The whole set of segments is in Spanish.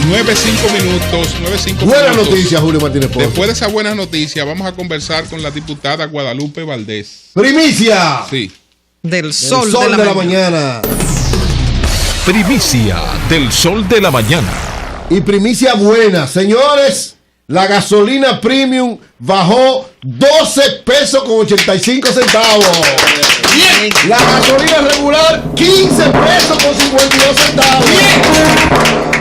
9:05. Buenas noticias, Julio Martínez Pozo. Después de esa buena noticia, vamos a conversar con la diputada Guadalupe Valdés. ¡Primicia! Sí. Del sol de la mañana. Primicia del Sol de la Mañana. Y primicia buena, señores. La gasolina premium bajó 12 pesos con 85 centavos. Bien. La gasolina regular 15 pesos con 52 centavos. Bien.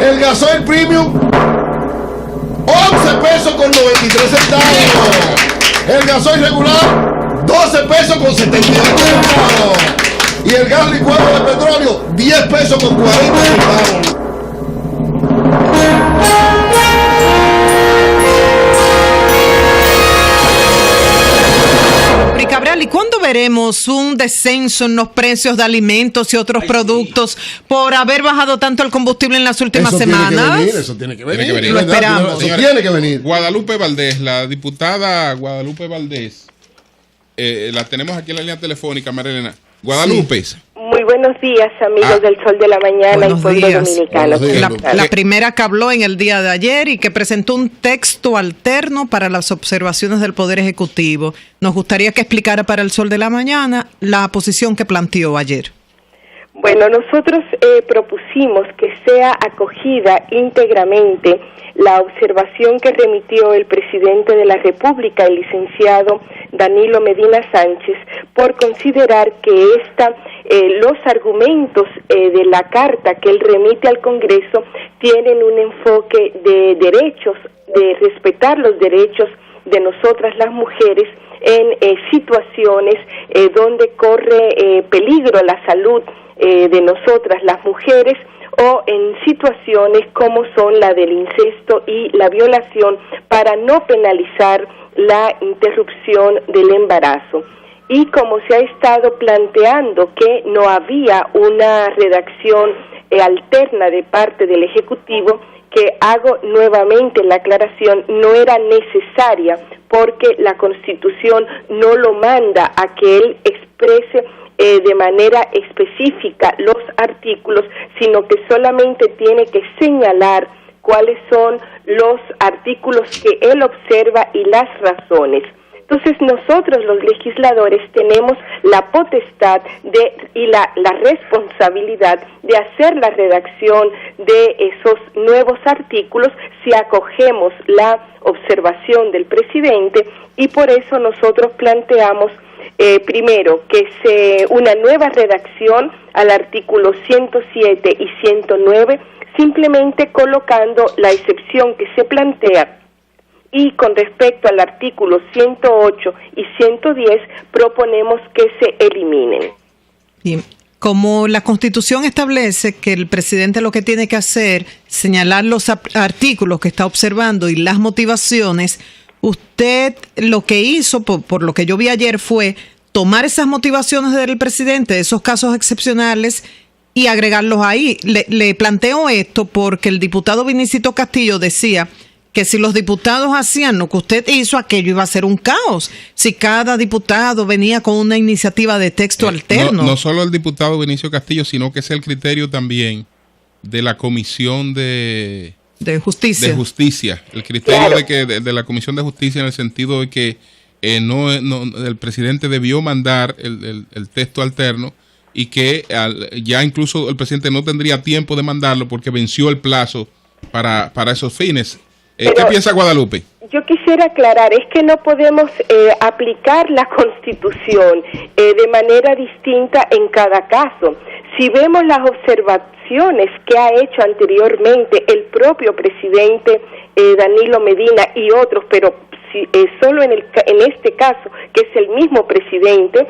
El gasoil premium 11 pesos con 93 centavos. El gasoil regular 12 pesos con 78 centavos. Y el gas licuado de petróleo 10 pesos con 40 centavos. Cabral, ¿y cuándo veremos un descenso en los precios de alimentos y otros productos por haber bajado tanto el combustible en las últimas semanas? Eso tiene que venir. Lo esperamos. Señora, tiene que venir. Guadalupe Valdés, la diputada Guadalupe Valdés, la tenemos aquí en la línea telefónica, Marilena. Guadalupe. Sí. Muy buenos días, amigos del Sol de la Mañana y pueblo dominicano. La primera que habló en el día de ayer y que presentó un texto alterno para las observaciones del Poder Ejecutivo. Nos gustaría que explicara para el Sol de la Mañana la posición que planteó ayer. Bueno, nosotros propusimos que sea acogida íntegramente la observación que remitió el presidente de la República, el licenciado Danilo Medina Sánchez, por considerar que los argumentos de la carta que él remite al Congreso tienen un enfoque de derechos, de respetar los derechos de nosotras las mujeres en situaciones donde corre peligro la salud de nosotras las mujeres, o en situaciones como son la del incesto y la violación, para no penalizar la interrupción del embarazo. Y como se ha estado planteando que no había una redacción alterna de parte del Ejecutivo, que hago nuevamente la aclaración, no era necesaria porque la Constitución no lo manda a que él exprese de manera específica los artículos, sino que solamente tiene que señalar cuáles son los artículos que él observa y las razones. Entonces nosotros los legisladores tenemos la potestad y la responsabilidad de hacer la redacción de esos nuevos artículos si acogemos la observación del presidente, y por eso nosotros planteamos primero que una nueva redacción al artículo 107 y 109, simplemente colocando la excepción que se plantea. Y con respecto al artículo 108 y 110, proponemos que se eliminen. Bien. Como la Constitución establece que el presidente lo que tiene que hacer, señalar los artículos que está observando y las motivaciones, usted lo que hizo, por lo que yo vi ayer, fue tomar esas motivaciones del presidente, de esos casos excepcionales, y agregarlos ahí. Le planteo esto porque el diputado Vinicito Castillo decía que si los diputados hacían lo que usted hizo, aquello iba a ser un caos. Si cada diputado venía con una iniciativa de texto alterno. No solo el diputado Vinicio Castillo, sino que es el criterio también de la Comisión de Justicia. El criterio de la Comisión de Justicia, en el sentido de que el presidente debió mandar el texto alterno, y que ya incluso el presidente no tendría tiempo de mandarlo porque venció el plazo para esos fines. ¿Qué piensa Guadalupe? Yo quisiera aclarar, es que no podemos aplicar la Constitución de manera distinta en cada caso. Si vemos las observaciones que ha hecho anteriormente el propio presidente Danilo Medina y otros, pero solo en este caso, que es el mismo presidente,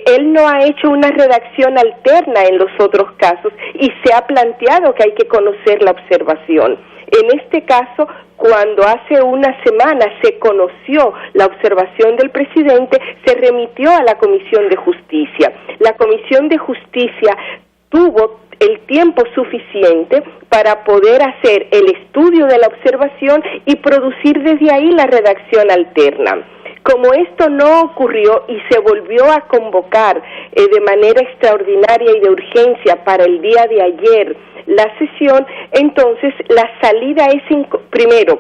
él no ha hecho una redacción alterna en los otros casos, y se ha planteado que hay que conocer la observación. En este caso, cuando hace una semana se conoció la observación del presidente, se remitió a la Comisión de Justicia. La Comisión de Justicia tuvo el tiempo suficiente para poder hacer el estudio de la observación y producir desde ahí la redacción alterna. Como esto no ocurrió y se volvió a convocar de manera extraordinaria y de urgencia para el día de ayer la sesión, entonces la salida es, primero,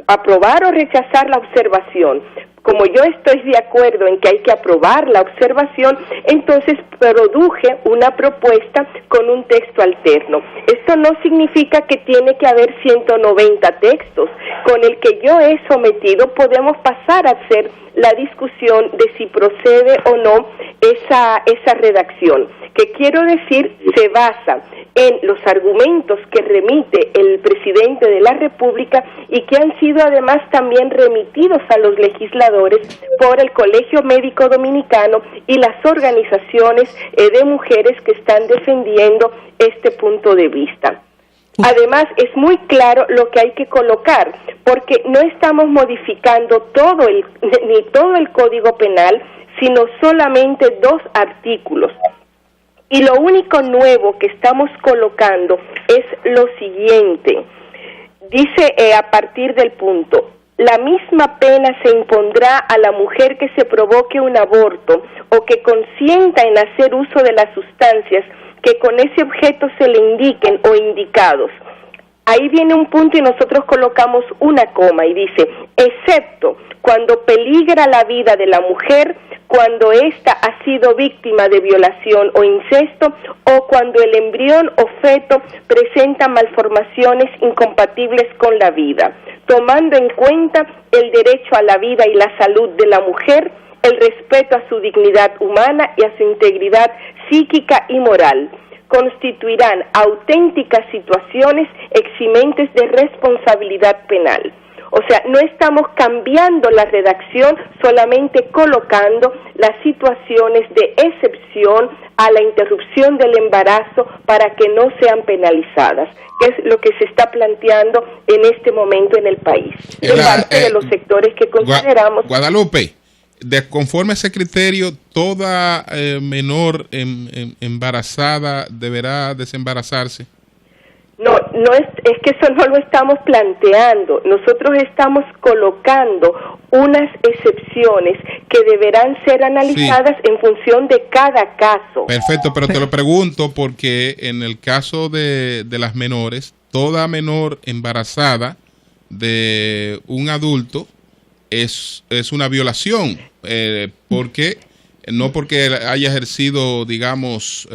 aprobar o rechazar la observación. Como yo estoy de acuerdo en que hay que aprobar la observación, entonces produje una propuesta con un texto alterno. Esto no significa que tiene que haber 190 textos. Con el que yo he sometido podemos pasar a hacer la discusión de si procede o no esa redacción, que quiero decir se basa en los argumentos que remite el presidente de la República y que han sido además también remitidos a los legisladores por el Colegio Médico Dominicano y las organizaciones de mujeres que están defendiendo este punto de vista. Además, es muy claro lo que hay que colocar, porque no estamos modificando ni todo el Código Penal, sino solamente 2 artículos. Y lo único nuevo que estamos colocando es lo siguiente. Dice a partir del punto: la misma pena se impondrá a la mujer que se provoque un aborto o que consienta en hacer uso de las sustancias que con ese objeto se le indiquen o indicados. Ahí viene un punto y nosotros colocamos una coma y dice, excepto cuando peligra la vida de la mujer, cuando ésta ha sido víctima de violación o incesto, o cuando el embrión o feto presenta malformaciones incompatibles con la vida, tomando en cuenta el derecho a la vida y la salud de la mujer, el respeto a su dignidad humana y a su integridad psíquica y moral. Constituirán auténticas situaciones eximentes de responsabilidad penal. O sea, no estamos cambiando la redacción, solamente colocando las situaciones de excepción a la interrupción del embarazo para que no sean penalizadas, que es lo que se está planteando en este momento en el país, de parte de los sectores que consideramos. Guadalupe, conforme a ese criterio, toda menor embarazada deberá desembarazarse. No es que eso no lo estamos planteando. Nosotros estamos colocando unas excepciones que deberán ser analizadas en función de cada caso. Perfecto, pero te lo pregunto porque en el caso de las menores, toda menor embarazada de un adulto es una violación, porque no porque haya ejercido, digamos,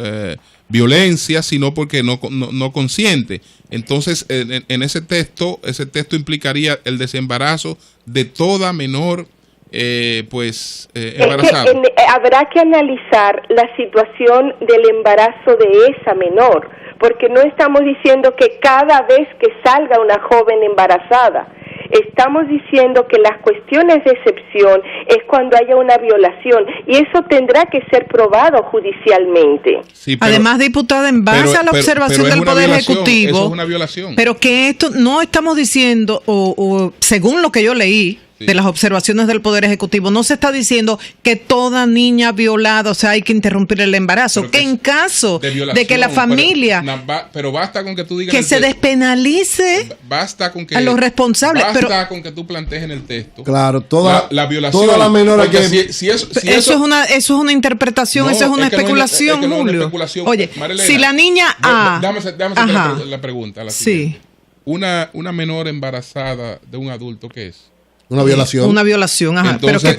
violencia, sino porque no consiente. Entonces, en ese texto Es implicaría el desembarazo de toda menor embarazada. Es que habrá que analizar la situación del embarazo de esa menor, porque no estamos diciendo que cada vez que salga una joven embarazada. Estamos diciendo que las cuestiones de excepción es cuando haya una violación y eso tendrá que ser probado judicialmente. Sí, además, diputada, en base a la observación del Poder Ejecutivo, eso es una violación. Pero que esto no estamos diciendo, o según lo que yo leí, de las observaciones del Poder Ejecutivo, no se está diciendo que toda niña violada, o sea, hay que interrumpir el embarazo, que en caso de que la familia, pero basta con que tú digas que se despenalice a los responsables, basta con que tú plantees en el texto, claro, toda la violación, toda la menor que eso es una interpretación, eso es una especulación, Julio. Oye, Marilena, si la niña déjame la pregunta, sí. Una menor embarazada de un adulto, ¿qué es? Una violación. Una violación, ajá. Entonces,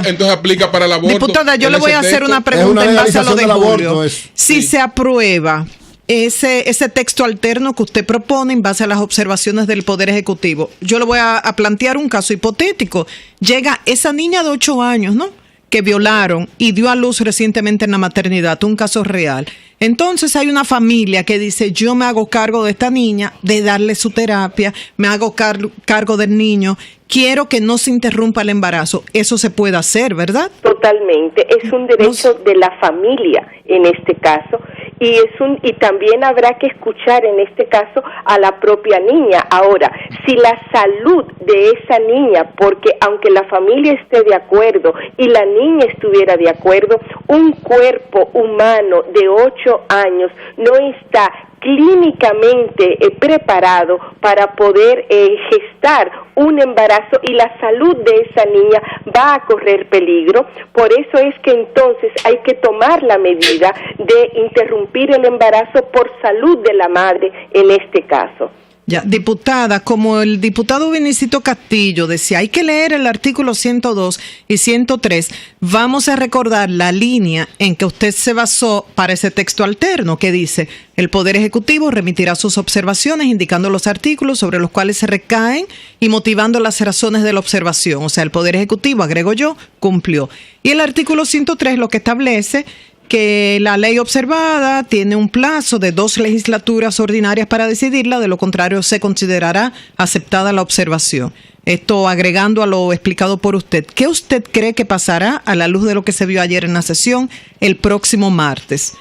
entonces aplica para el aborto. Diputada, yo le voy a hacer una pregunta en base a lo de Julio. Si se aprueba ese texto alterno que usted propone en base a las observaciones del Poder Ejecutivo, yo le voy a plantear un caso hipotético. Llega esa niña de 8 años, ¿no?, que violaron y dio a luz recientemente en la maternidad, un caso real. Entonces hay una familia que dice, yo me hago cargo de esta niña, de darle su terapia, me hago cargo del niño, quiero que no se interrumpa el embarazo. Eso se puede hacer, ¿verdad? Totalmente, es un derecho de la familia en este caso. Y también habrá que escuchar en este caso a la propia niña. Ahora, si la salud de esa niña, porque aunque la familia esté de acuerdo y la niña estuviera de acuerdo, un cuerpo humano de 8 años no está clínicamente preparado para poder gestar un embarazo y la salud de esa niña va a correr peligro. Por eso es que entonces hay que tomar la medida de interrumpir el embarazo por salud de la madre en este caso. Ya, diputada, como el diputado Vinicito Castillo decía, hay que leer el artículo 102 y 103, vamos a recordar la línea en que usted se basó para ese texto alterno que dice, el Poder Ejecutivo remitirá sus observaciones indicando los artículos sobre los cuales se recaen y motivando las razones de la observación. O sea, el Poder Ejecutivo, agrego yo, cumplió. Y el artículo 103 lo que establece que la ley observada tiene un plazo de 2 legislaturas ordinarias para decidirla, de lo contrario se considerará aceptada la observación. Esto agregando a lo explicado por usted. ¿Qué usted cree que pasará a la luz de lo que se vio ayer en la sesión el próximo martes?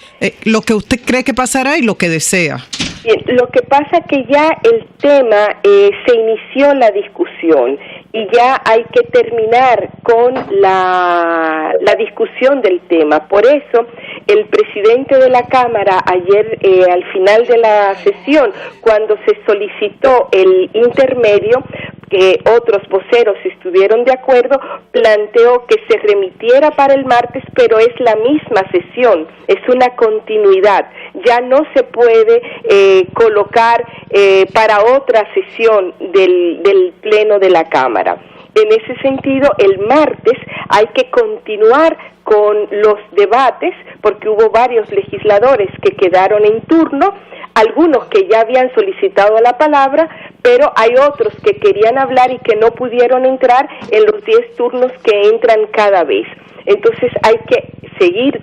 Lo que usted cree que pasará y lo que desea. Bien, lo que pasa que ya el tema se inició la discusión y ya hay que terminar con la discusión del tema. Por eso, el presidente de la Cámara ayer, al final de la sesión, cuando se solicitó el intermedio, que otros voceros estuvieron de acuerdo, planteó que se remitiera para el martes, pero es la misma sesión, es una continuidad. Ya no se puede colocar para otra sesión del Pleno de la Cámara. En ese sentido, el martes hay que continuar con los debates, porque hubo varios legisladores que quedaron en turno, algunos que ya habían solicitado la palabra, pero hay otros que querían hablar y que no pudieron entrar en los 10 turnos que entran cada vez. Entonces hay que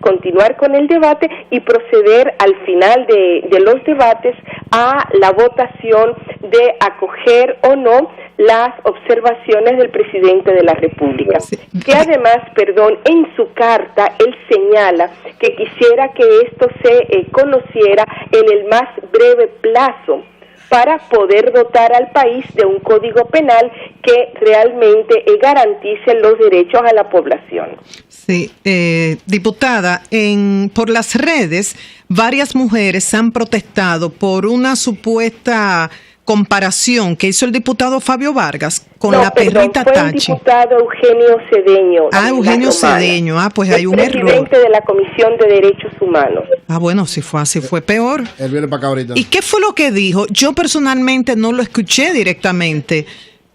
continuar con el debate y proceder al final de los debates a la votación de acoger o no las observaciones del presidente de la República. Que además, en su carta él señala que quisiera que esto se conociera en el más breve plazo para poder dotar al país de un código penal que realmente garantice los derechos a la población. Sí, diputada, por las redes varias mujeres han protestado por una supuesta comparación que hizo el diputado Fabio Vargas con la perrita Tachi. El diputado Eugenio Cedeño. Eugenio Cedeño. Pues hay un error. Presidente de la Comisión de Derechos Humanos. Bueno, si fue así, fue peor. Él viene para acá ahorita. ¿Y qué fue lo que dijo? Yo personalmente no lo escuché directamente.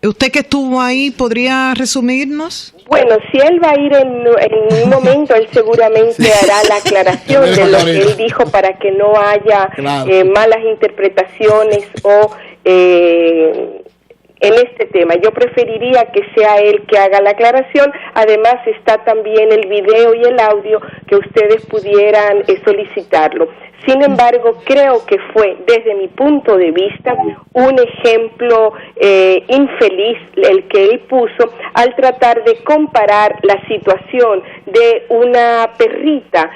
¿Usted que estuvo ahí podría resumirnos? Bueno, si él va a ir en un momento, él seguramente hará la aclaración de lo que él dijo para que no haya malas interpretaciones o en este tema. Yo preferiría que sea él que haga la aclaración. Además está también el video y el audio que ustedes pudieran solicitarlo. Sin embargo, creo que fue, desde mi punto de vista, un ejemplo infeliz el que él puso al tratar de comparar la situación de una perrita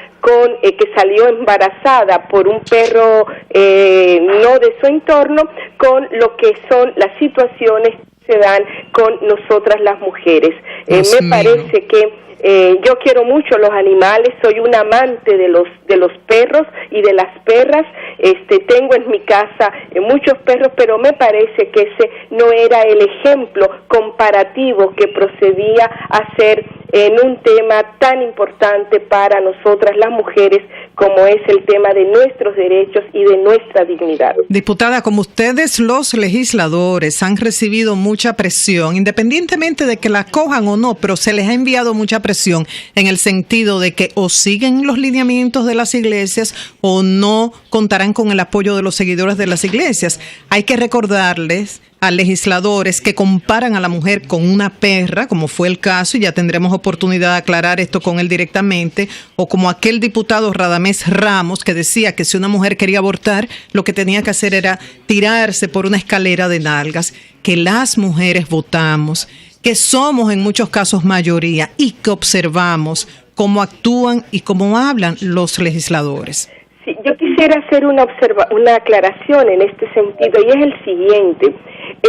que salió embarazada por un perro no de su entorno, con lo que son las situaciones que se dan con nosotras las mujeres. Me parece que yo quiero mucho los animales, soy un amante de los perros y de las perras. Tengo en mi casa muchos perros, pero me parece que ese no era el ejemplo comparativo que procedía a ser en un tema tan importante para nosotras las mujeres como es el tema de nuestros derechos y de nuestra dignidad. Diputada, como ustedes los legisladores han recibido mucha presión, independientemente de que la cojan o no, pero se les ha enviado mucha presión en el sentido de que o siguen los lineamientos de las iglesias o no contarán con el apoyo de los seguidores de las iglesias. Hay que recordarles a legisladores que comparan a la mujer con una perra, como fue el caso, y ya tendremos oportunidad de aclarar esto con él directamente, o como aquel diputado Radamés Ramos que decía que si una mujer quería abortar, lo que tenía que hacer era tirarse por una escalera de nalgas, que las mujeres votamos, que somos en muchos casos mayoría y que observamos cómo actúan y cómo hablan los legisladores. Sí, yo quisiera hacer una aclaración en este sentido, y es el siguiente.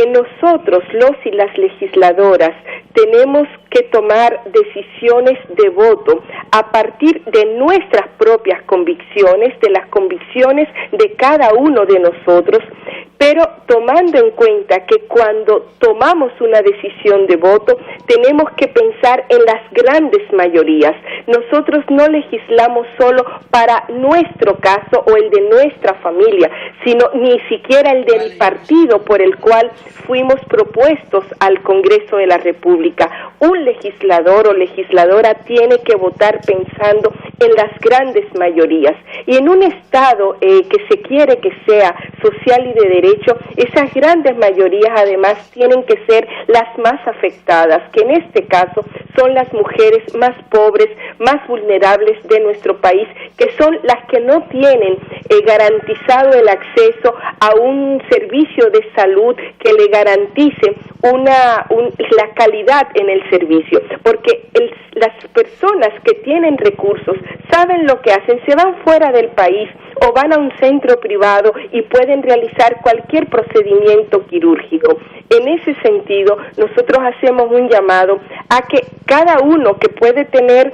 Nosotros, los y las legisladoras, tenemos que tomar decisiones de voto a partir de nuestras propias convicciones, de las convicciones de cada uno de nosotros, pero tomando en cuenta que cuando tomamos una decisión de voto tenemos que pensar en las grandes mayorías. Nosotros no legislamos solo para nuestro caso o el de nuestra familia, sino ni siquiera el del partido por el cual fuimos propuestos al Congreso de la República. Un legislador o legisladora tiene que votar pensando en las grandes mayorías, y en un Estado que se quiere que sea social y de derecho, esas grandes mayorías además tienen que ser las más afectadas, que en este caso son las mujeres más pobres, más vulnerables de nuestro país, que son las que no tienen garantizado el acceso a un servicio de salud que le garantice la calidad en el servicio, porque las personas que tienen recursos saben lo que hacen, se van fuera del país o van a un centro privado y pueden realizar cualquier procedimiento quirúrgico. En ese sentido, nosotros hacemos un llamado a que cada uno que puede tener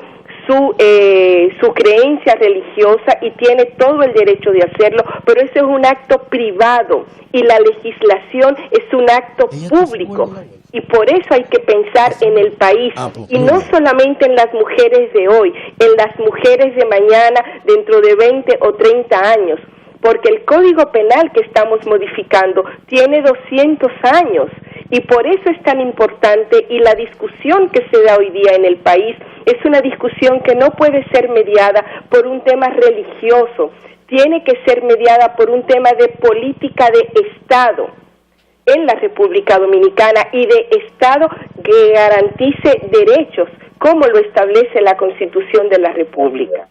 su creencia religiosa y tiene todo el derecho de hacerlo, pero eso es un acto privado y la legislación es un acto público. Y por eso hay que pensar en el país, y no solamente en las mujeres de hoy, en las mujeres de mañana, dentro de 20 o 30 años, porque el Código Penal que estamos modificando tiene 200 años, y por eso es tan importante, y la discusión que se da hoy día en el país es una discusión que no puede ser mediada por un tema religioso, tiene que ser mediada por un tema de política de Estado en la República Dominicana y de Estado que garantice derechos, como lo establece la Constitución de la República.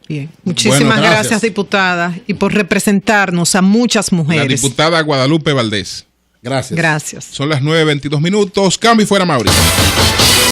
Bien, muchísimas gracias, diputada, y por representarnos a muchas mujeres. La diputada Guadalupe Valdés. Gracias. Gracias. Son las 9:22. Cambio y fuera, Mauri.